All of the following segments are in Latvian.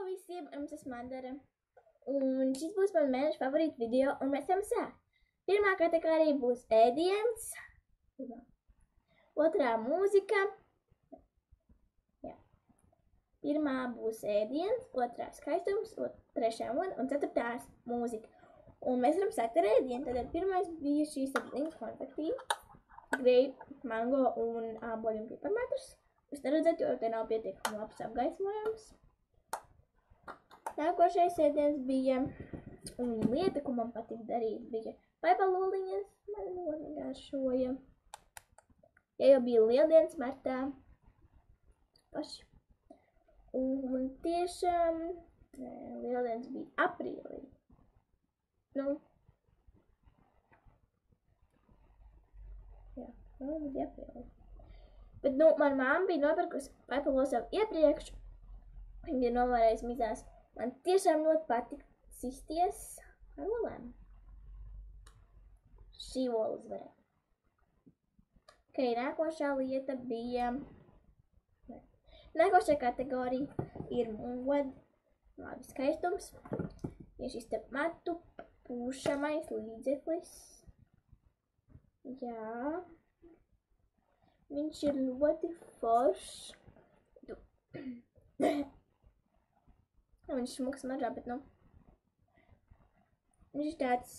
visiem, es esmu Madara. Un šis būs man mēneša favorīta video, un mēs esam sākt. Pirmā kategorija būs ēdiens. Otrā mūzika. Jā. Pirmā būs ēdiens, otrā skaistums, trešā moda un ceturtās mūzika. Un mēs varam sākt ar ēdienu. Tad pirmais bija šīs konfektīvi. Grape, mango un āboļu un piparmētras. Jūs neredzat, jo te nav pietiekami labs apgaismojums. Nākošais ēdiens bija, un lieta, ko man patīk darīt, bija paipaloliņas. Man ļoti garšoja. Ja jau bija lieldienas martā. Paši. Un tiešām lieldienas bija aprīlī. Nu. Jā, bija aprīlī. Bet, nu, man māma bija nopirkusi paipalolis jau iepriekš. Viņa bija novērējusi mizās. Man tiešām ļoti patika sisties ar olēm. Šī ola uzvarēja. Ok, nākošā lieta bija... Nākošā kategorija ir moda, labi skaistums. Ir šis te matu pūšamais līdzeklis. Jā. Viņš ir ļoti foršs. Viņš šmuks maržā, bet, nu, viņš ir tāds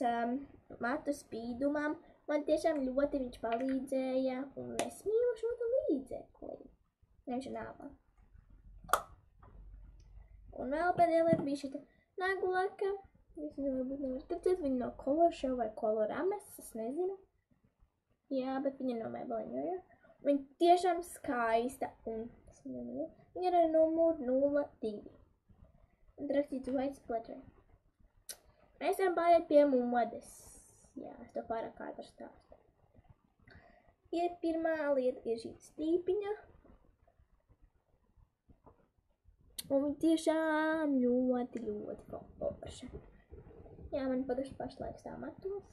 matu spīdumam. Man tiešām ļoti viņš palīdzēja, un es mīlu šo līdzekli. Viņš ir nāvā. Un vēl pēdējā lieta bija šita nagulaka. Es viņu varbūt nevaru redzēt, viņa no Color Show vai Coloramas, es nezinu. Jā, bet viņa no Maybelline, jo. Viņa tiešām skaista, un es viņu mīlu. Viņa ir ar numuru 02. Un rakstīts White Splatter. Mēs varam pāriet pie modes. Jā, es to pārāk kādu stāstu. Ir pirmā lieta ir šī stīpiņa. Un viņa tiešām ļoti forša. Jā, man pašlaik stāv matos.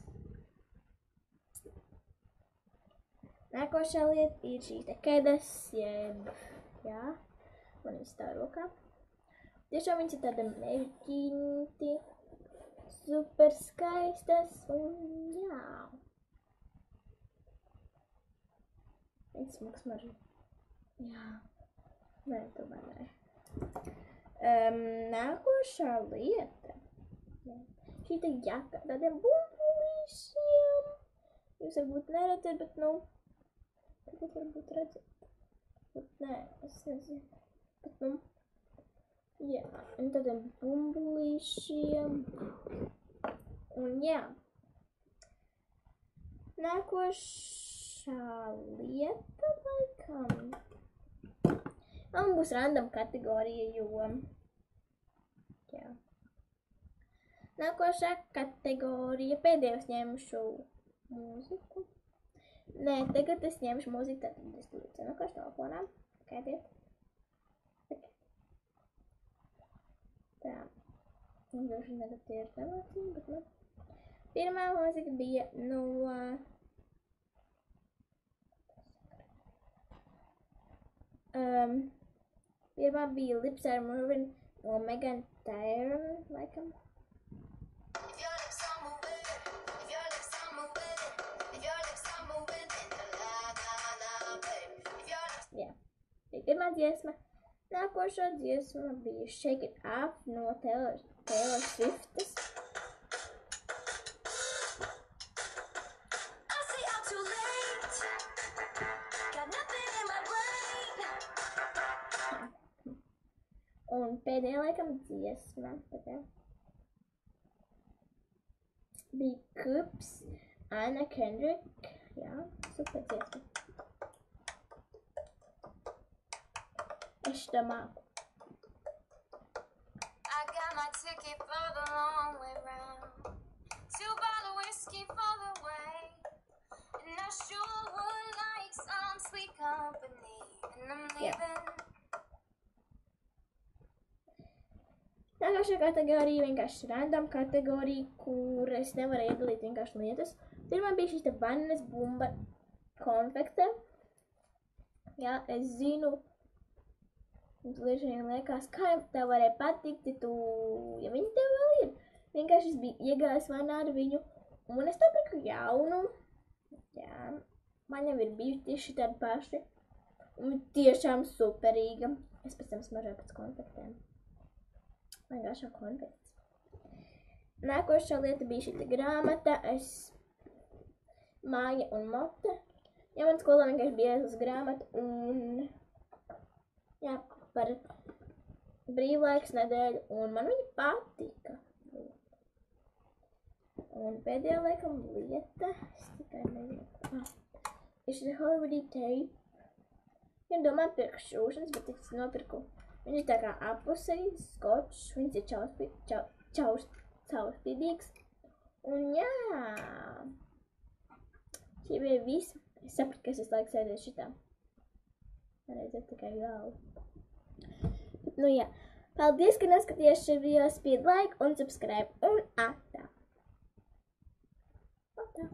Nākošā lieta ir šī te kedas, jeb, jā, man viņa stāv rokā. Tiešām viņas ir tāda mežģīnti, super skaistas un jā. Viņas smuks maržu. Jā. Nē, tomēr nē. Nākošā lieta. Šī te jaka tādiem bumbulīšiem. Jūs varbūt neredzat, bet nu. Varbūt redzat. Bet nē, es nezinu. Bet nu. Jā, un tādiem bumbulīšiem. Un jā. Nākošā lieta laikam. Man būs random kategorija, jo. Jā. Nākošā kategorija. Pēdējos ņemšu mūziku. Nē, tagad es ņemšu mūziku, tad es tūlīt nākošu telefonā. Gaidiet. Tā, un droši tagad tie ir relācīgi, bet nu. Pirmā mūzika bija no... Pirmā bija Lips Are Moving no Megan Thee, laikam. Jā, bija pirmā dziesma. Nākošā dziesma bija Shake It Off no Taylor Swiftas. Un pēdējā laikam dziesma bija Cups, Anna Kendrick. Jā, super dziesma. Es to māku. I got my ticket for the long way round. 2 bottles of whiskey for the way. And I sure would like some sweet company. And I'm leaving. Nākošā kategorija vienkārši random kategorija, kur es nevaru iedalīt vienkārši lietas. Pirmā bija šis te vannas bumba konfekte. Jā, es zinu. Un tu līdz viņam liekas, kā tev varēja patikt, ja viņi tev vēl ir. Vienkārši es biju iegājis vainā ar viņu, un es nopirku jaunu. Jā, man jau ir bijuši tieši tādi paši. Un tiešām superīga. Es pēc tam smaržoju pēc konfektēm. Man garšo konfekts. Nākošā lieta bija šita grāmata. Māja un Mote. Jā, man skolā vienkārši bija jāizlas grāmata un jā, par brīvlaiks nedēļu. Un man viņa patika. Un pēdējā laikam lieta. Es tikai nezinu. Ir šita Hollywood tape. Ja domāju, pirku šūšanas, bet es nopirku. Viņš ir tā kā apusējis, skočs, viņš ir caurspīdīgs. Un jā, šī bija visa. Es sapratu, ka es visu laiku sēdēju šitā. Redzēt tikai galvu. Bet, nu jā, paldies, ka noskatījās šo video, spied like un subscribe un atā. Atā.